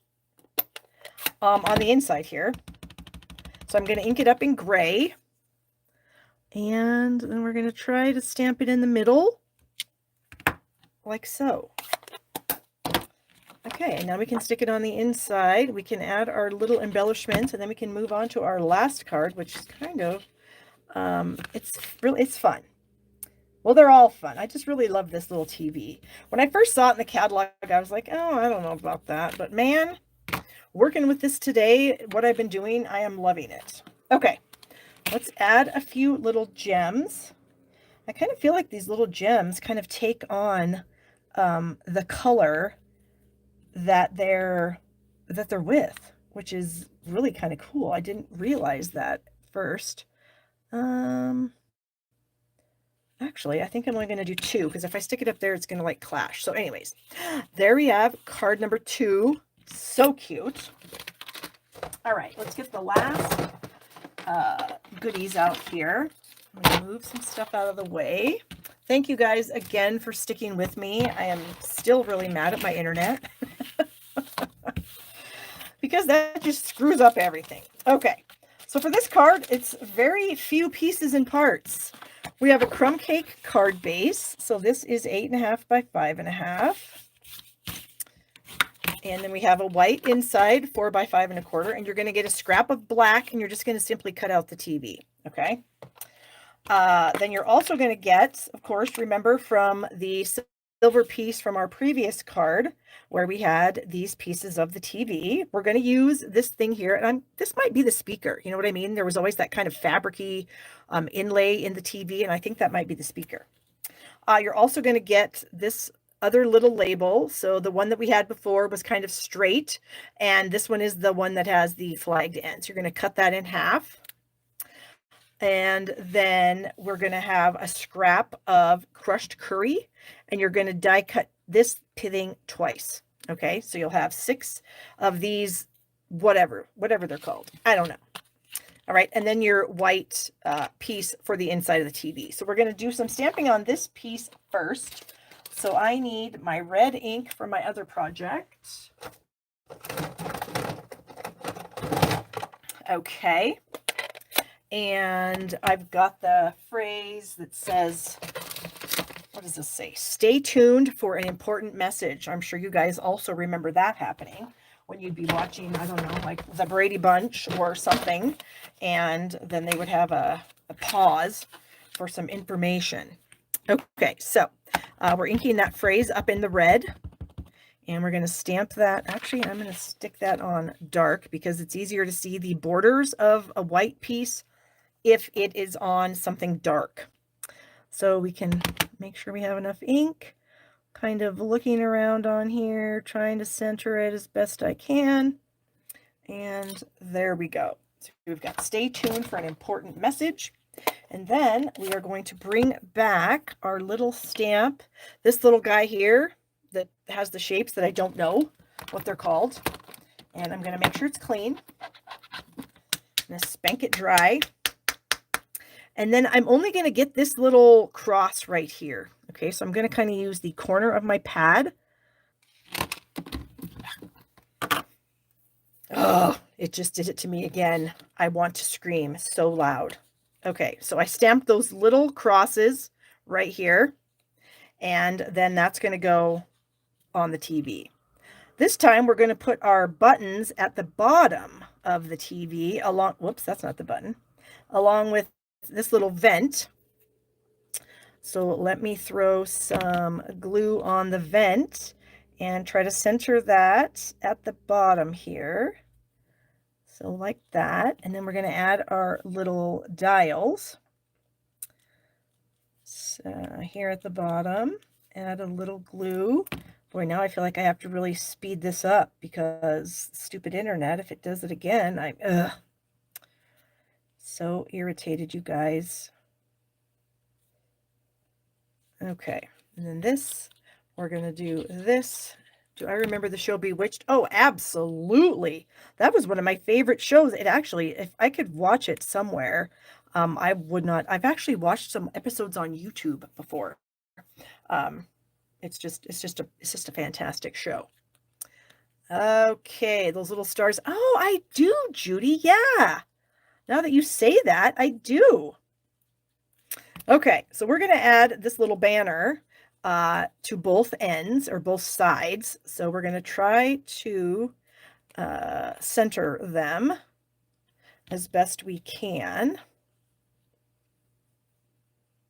Speaker 1: on the inside here. So I'm going to ink it up in gray, and then we're going to try to stamp it in the middle, like so. Okay, and now we can stick it on the inside. We can add our little embellishments, and then we can move on to our last card, which is kind of, it's fun. Well, they're all fun. I just really love this little TV. When I first saw it in the catalog, I was like, oh, I don't know about that. But man, working with this today, what I've been doing, I am loving it. Okay, let's add a few little gems. I kind of feel like these little gems kind of take on the color that they're with, which is really kind of cool. I didn't realize that first. Actually, I think I'm only going to do 2 because if I stick it up there, it's going to like clash. So anyways, there we have card number 2. So cute. All right, let's get the last goodies out here. I'm going to move some stuff out of the way. Thank you guys again for sticking with me. I am still really mad at my internet because that just screws up everything. Okay, so for this card, it's very few pieces and parts. We have a crumb cake card base. So this is 8.5 by 5.5. And then we have a white inside, 4 by 5 1/4. And you're going to get a scrap of black, and you're just going to simply cut out the TV. Okay. Then you're also going to get, of course, remember from the silver piece from our previous card where we had these pieces of the TV. We're going to use this thing here, and this might be the speaker. You know what I mean? There was always that kind of fabric-y inlay in the TV, and I think that might be the speaker. You're also going to get this other little label. So the one that we had before was kind of straight, and this one is the one that has the flagged ends. You're going to cut that in half. And then we're going to have a scrap of crushed curry, and you're going to die cut this thing twice. Okay, so you'll have 6 of these, whatever they're called. I don't know. All right, and then your white piece for the inside of the TV. So we're going to do some stamping on this piece first. So I need my red ink for my other project. Okay. And I've got the phrase that says, what does this say? Stay tuned for an important message. I'm sure you guys also remember that happening when you'd be watching, I don't know, like the Brady Bunch or something, and then they would have a pause for some information. Okay, so we're inking that phrase up in the red, and we're going to stamp that. Actually, I'm going to stick that on dark because it's easier to see the borders of a white piece if it is on something dark. So we can make sure we have enough ink, kind of looking around on here, trying to center it as best I can. And there we go. So we've got stay tuned for an important message. And then we are going to bring back our little stamp, this little guy here that has the shapes that I don't know what they're called. And I'm going to make sure it's clean. I'm going to spank it dry. And then I'm only going to get this little cross right here. Okay, so I'm going to kind of use the corner of my pad. Oh, it just did it to me again. I want to scream so loud. Okay, so I stamped those little crosses right here, and then that's going to go on the TV. This time we're going to put our buttons at the bottom of the TV along, whoops, that's not the button, along with this little vent. So let me throw some glue on the vent and try to center that at the bottom here. So like that. And then we're going to add our little dials. So here at the bottom, add a little glue. Boy, now I feel like I have to really speed this up because stupid internet, if it does it again, I'm so irritated, you guys. Okay, and then this, we're going to do this. Do I remember the show Bewitched? Oh, absolutely. That was one of my favorite shows. It actually, if I could watch it somewhere, I would not. I've actually watched some episodes on YouTube before. It's just a fantastic show. Okay, those little stars. Oh, I do, Judy. Yeah. Now that you say that, I do. Okay, so we're going to add this little banner to both ends or both sides. So we're going to try to center them as best we can.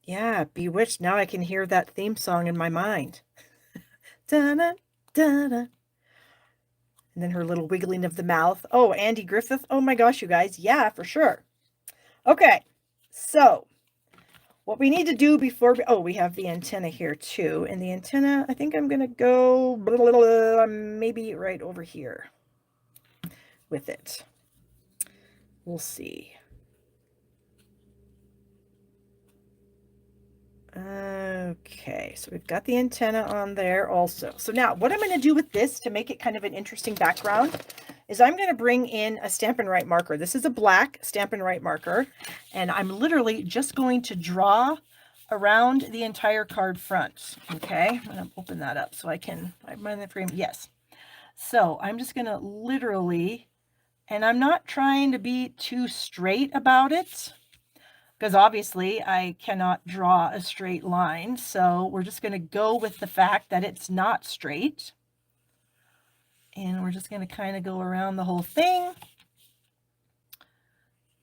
Speaker 1: Yeah, Bewitched. Now I can hear that theme song in my mind. Da-da, da-da. And then her little wiggling of the mouth. Oh, Andy Griffith. Oh my gosh, you guys. Yeah, for sure. Okay, so what we need to do before, we have the antenna here too. And the antenna, I think I'm going to go maybe right over here with it. We'll see. Okay, so we've got the antenna on there also. So now what I'm going to do with this to make it kind of an interesting background is I'm going to bring in a Stampin' Write marker. This is a black Stampin' Write marker, and I'm literally just going to draw around the entire card front. Okay, I'm going to open that up so I can, I'm in the frame. Yes. So I'm just going to literally, and I'm not trying to be too straight about it, because obviously I cannot draw a straight line. So we're just going to go with the fact that it's not straight. And we're just going to kind of go around the whole thing.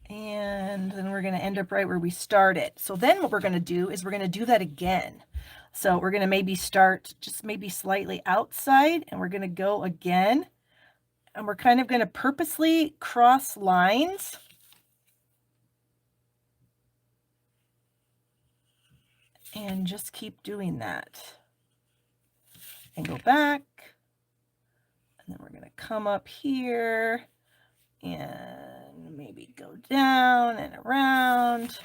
Speaker 1: And then we're going to end up right where we started. So then what we're going to do is we're going to do that again. So we're going to maybe start just maybe slightly outside, and we're going to go again. And we're kind of going to purposely cross lines. And just keep doing that. And go back. And then we're going to come up here and maybe go down and around.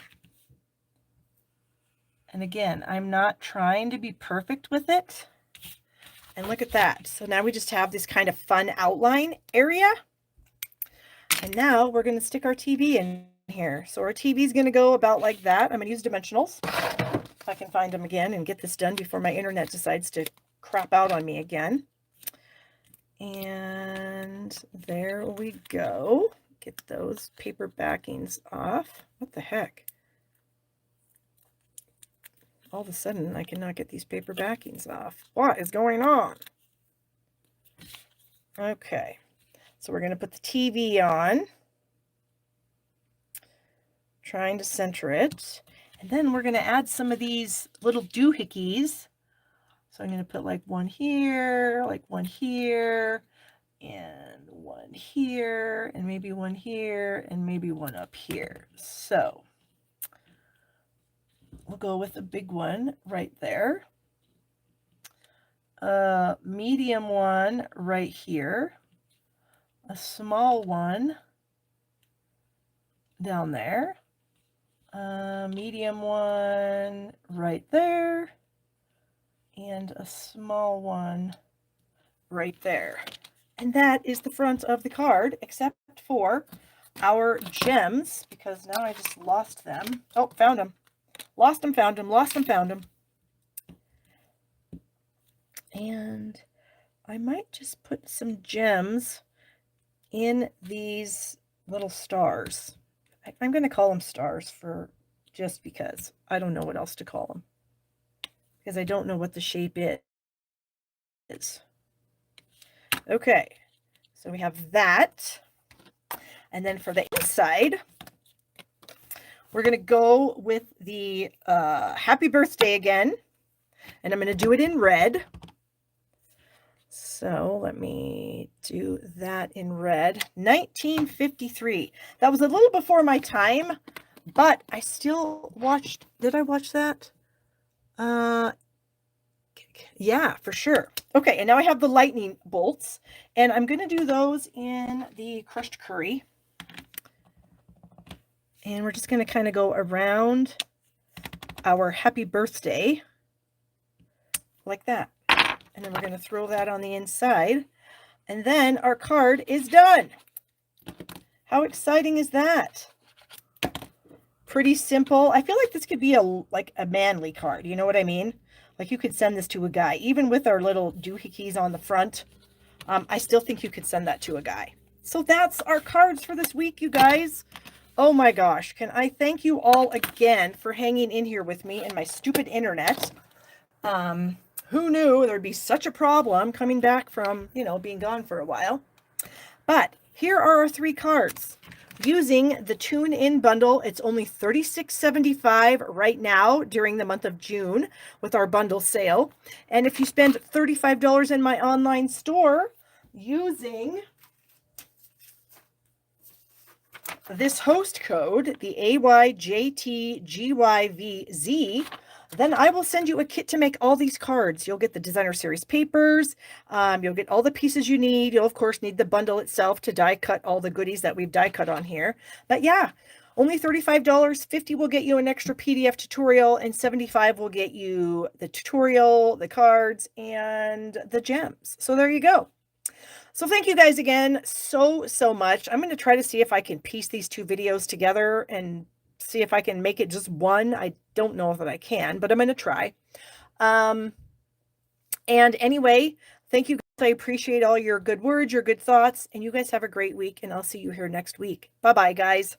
Speaker 1: And again, I'm not trying to be perfect with it. And look at that. So now we just have this kind of fun outline area. And now we're going to stick our TV in here. So our TV is going to go about like that. I'm going to use dimensionals if I can find them again and get this done before my internet decides to crap out on me again. And there we go. Get those paper backings off. What the heck? All of a sudden, I cannot get these paper backings off. What is going on? Okay, so we're going to put the TV on. Trying to center it. And then we're going to add some of these little doohickeys. So I'm going to put like one here, and one here, and maybe one here, and maybe one up here. So we'll go with a big one right there. A medium one right here. A small one down there. A medium one right there. And a small one right there. And that is the front of the card, except for our gems, because now I just lost them. Oh, found them. Lost them, found them, lost them, found them. And I might just put some gems in these little stars. I'm going to call them stars for just because. I don't know what else to call them, because I don't know what the shape is. Okay, so we have that. And then for the inside, we're going to go with the happy birthday again. And I'm going to do it in red. So let me do that in red. 1953. That was a little before my time, but I still watched. Did I watch that? Yeah, for sure. Okay, and now I have the lightning bolts, and I'm going to do those in the crushed curry. And we're just going to kind of go around our happy birthday like that. And then we're going to throw that on the inside. And then our card is done. How exciting is that? Pretty simple. I feel like this could be like a manly card. You know what I mean? Like you could send this to a guy. Even with our little doohickeys on the front, I still think you could send that to a guy. So that's our cards for this week, you guys. Oh my gosh. Can I thank you all again for hanging in here with me and my stupid internet. Who knew there'd be such a problem coming back from, you know, being gone for a while. But here are our 3 cards. Using the Tune In bundle, it's only $36.75 right now during the month of June with our bundle sale. And if you spend $35 in my online store using this host code, the AYJTGYVZ, then I will send you a kit to make all these cards. You'll get the designer series papers. You'll get all the pieces you need. You'll, of course, need the bundle itself to die cut all the goodies that we've die cut on here. But yeah, only $35. $50 will get you an extra PDF tutorial, and $75 will get you the tutorial, the cards, and the gems. So there you go. So thank you guys again so much. I'm going to try to see if I can piece these 2 videos together and see if I can make it just one. I don't know that I can, but I'm going to try. And anyway, thank you guys. I appreciate all your good words, your good thoughts, and you guys have a great week, and I'll see you here next week. Bye-bye, guys.